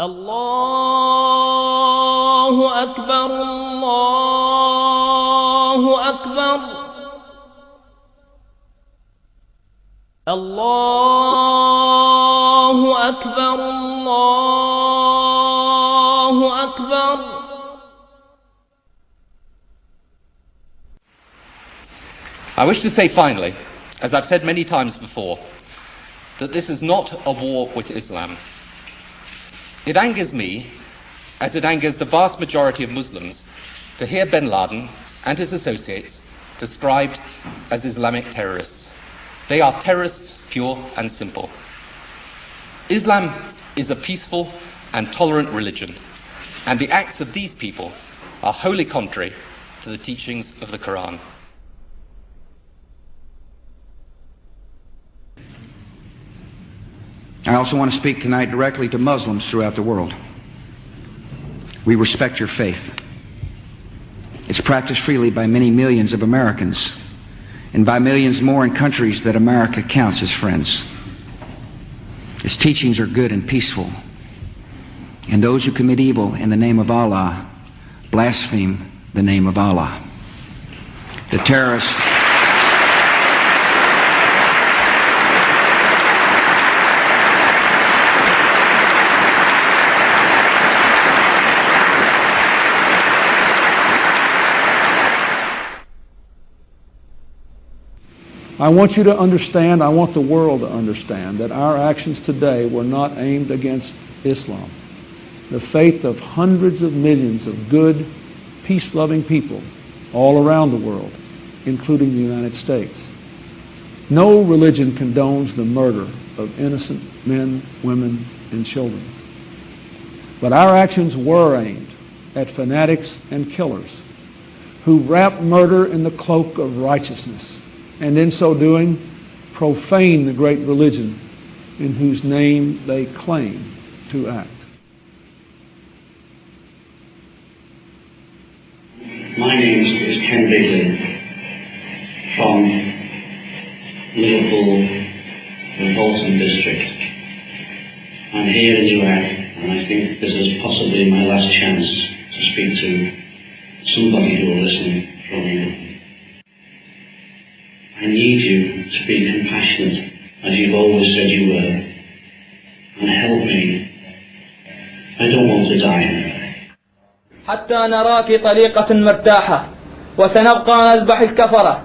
الله أكبر الله أكبر الله أكبر الله أكبر. I wish to say finally, as I've said many times before, that this is not a war with Islam. It angers me, as it angers the vast majority of Muslims, to hear bin Laden and his associates described as Islamic terrorists. They are terrorists, pure and simple. Islam is a peaceful and tolerant religion, and the acts of these people are wholly contrary to the teachings of the Quran. I also want to speak tonight directly to Muslims throughout the world. We respect your faith. It's practiced freely by many millions of Americans, and by millions more in countries that America counts as friends. Its teachings are good and peaceful, and those who commit evil in the name of Allah blaspheme the name of Allah. The terrorists I want you to understand, I want the world to understand that our actions today were not aimed against Islam. The faith of hundreds of millions of good, peace-loving people all around the world, including the United States. No religion condones the murder of innocent men, women, and children. But our actions were aimed at fanatics and killers who wrap murder in the cloak of righteousness, and in so doing, profane the great religion in whose name they claim to act. My name is Ken Bigley from Liverpool, the Bolton district. I'm here in Iraq, and I think this is possibly my last chance to speak to somebody who will listen from you. I need you to be compassionate, as you've always said you were, and help me. I don't want to die. حتى نراك طليقة مرتاحة وسنبقى نذبح الكفرة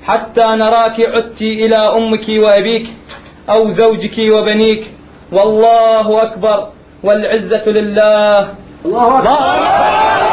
حتى نراك عدت إلى أمك وأبيك أو زوجك وبنيك والله أكبر والعزة لله. الله أكبر.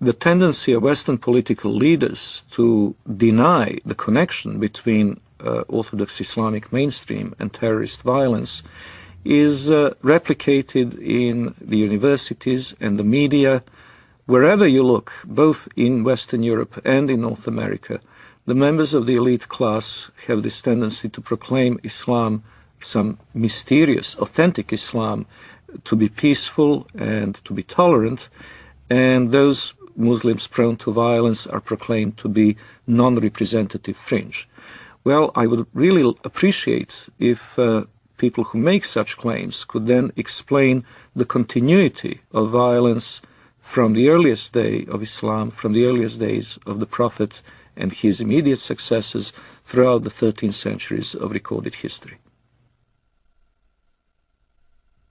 The tendency of Western political leaders to deny the connection between Orthodox Islamic mainstream and terrorist violence is replicated in the universities and the media. Wherever you look, both in Western Europe and in North America, the members of the elite class have this tendency to proclaim Islam, some mysterious, authentic Islam, to be peaceful and to be tolerant, and those Muslims prone to violence are proclaimed to be non-representative fringe. Well, I would really appreciate if people who make such claims could then explain the continuity of violence from the earliest day of Islam, from the earliest days of the Prophet and his immediate successors throughout the 13 centuries of recorded history.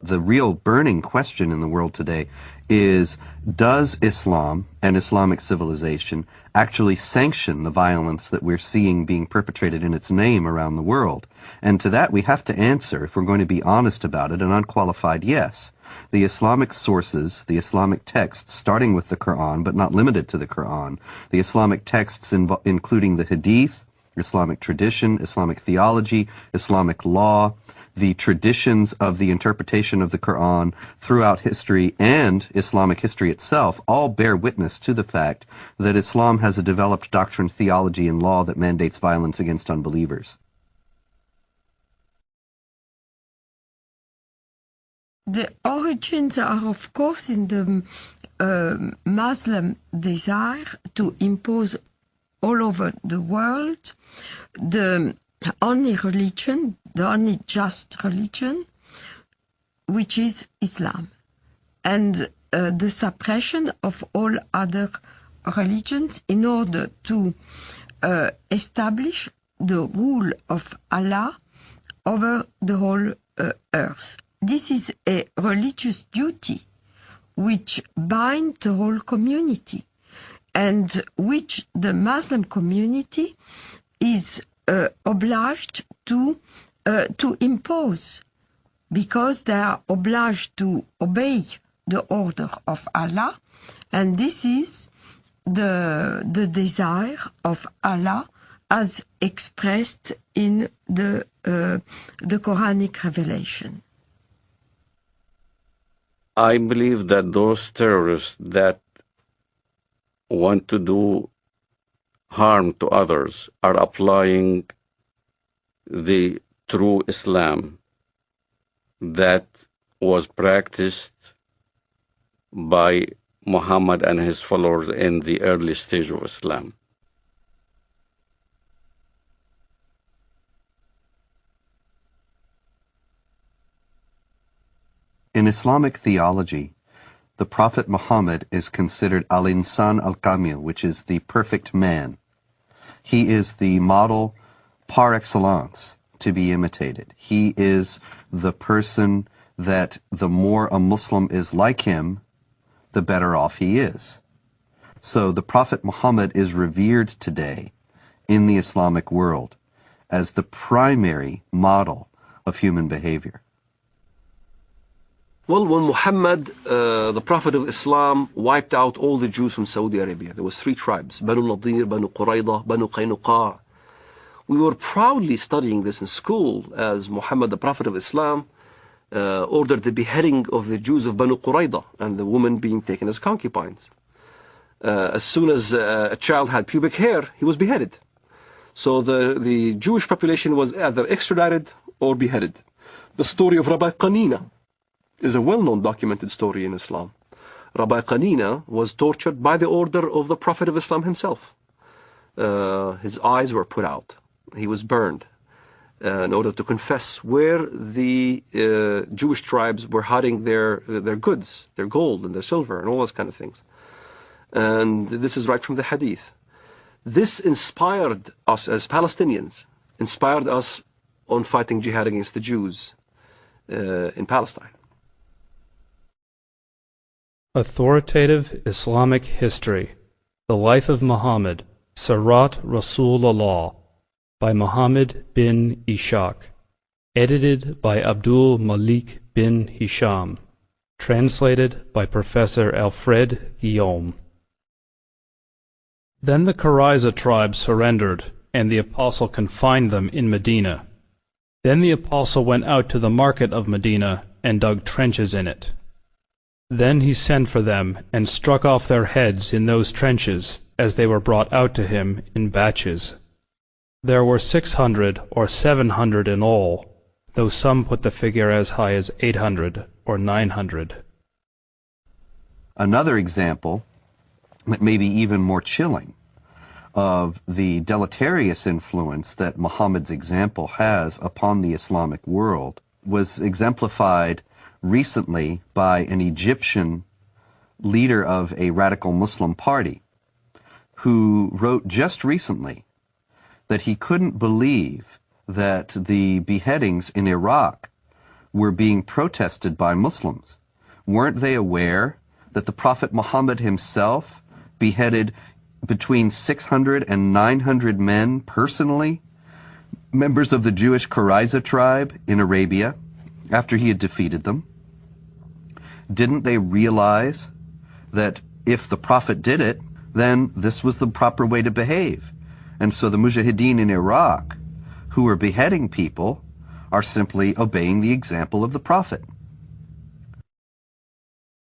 The real burning question in the world today is, does Islam and Islamic civilization actually sanction the violence that we're seeing being perpetrated in its name around the world? And to that we have to answer, if we're going to be honest about it, an unqualified yes. The Islamic sources, the Islamic texts, starting with the Quran, but not limited to the Quran, the Islamic texts including the Hadith, Islamic tradition, Islamic theology, Islamic law, the traditions of the interpretation of the Quran throughout history, and Islamic history itself all bear witness to the fact that Islam has a developed doctrine, theology, and law that mandates violence against unbelievers. The origins are, of course, in the Muslim desire to impose all over the world the only religion, the only just religion, which is Islam, and the suppression of all other religions in order to establish the rule of Allah over the whole earth. This is a religious duty which binds the whole community, and which the Muslim community is obliged to impose, because they are obliged to obey the order of Allah, and this is the desire of Allah as expressed in the Quranic revelation. I believe that those terrorists that want to do harm to others are applying the true Islam that was practiced by Muhammad and his followers in the early stage of Islam. In Islamic theology, the Prophet Muhammad is considered al-insan al-kamil, which is the perfect man. He is the model par excellence to be imitated. He is the person that the more a Muslim is like him, the better off he is. So the Prophet Muhammad is revered today in the Islamic world as the primary model of human behavior. Well, when Muhammad, the Prophet of Islam, wiped out all the Jews from Saudi Arabia, there was 3 tribes, Banu Nadir, Banu Qurayda, Banu Qaynuqa. We were proudly studying this in school as Muhammad, the Prophet of Islam, ordered the beheading of the Jews of Banu Qurayda and the women being taken as concubines. As soon as a child had pubic hair, he was beheaded. So the Jewish population was either extradited or beheaded. The story of Rabbi Qanina is a well-known documented story in Islam. Rabbi Qanina was tortured by the order of the Prophet of Islam himself. His eyes were put out. He was burned in order to confess where the Jewish tribes were hiding their goods, their gold and their silver and all those kind of things. And this is right from the Hadith. This inspired us as Palestinians, inspired us on fighting jihad against the Jews in Palestine. Authoritative Islamic History, The Life of Muhammad, Sirat Rasulullah, by Muhammad bin Ishaq, edited by Abdul Malik bin Hisham, translated by Professor Alfred Guillaume. Then the Qurayza tribe surrendered, and the apostle confined them in Medina. Then the apostle went out to the market of Medina and dug trenches in it. Then he sent for them and struck off their heads in those trenches as they were brought out to him in batches. There were 600 or 700 in all, though some put the figure as high as 800 or 900. Another example, maybe even more chilling, of the deleterious influence that Muhammad's example has upon the Islamic world was exemplified recently by an Egyptian leader of a radical Muslim party who wrote just recently that he couldn't believe that the beheadings in Iraq were being protested by Muslims. Weren't they aware that the Prophet Muhammad himself beheaded between 600 and 900 men personally, members of the Jewish Qurayza tribe in Arabia, after he had defeated them? Didn't they realize that if the Prophet did it, then this was the proper way to behave? And so the mujahideen in Iraq, who are beheading people, are simply obeying the example of the Prophet.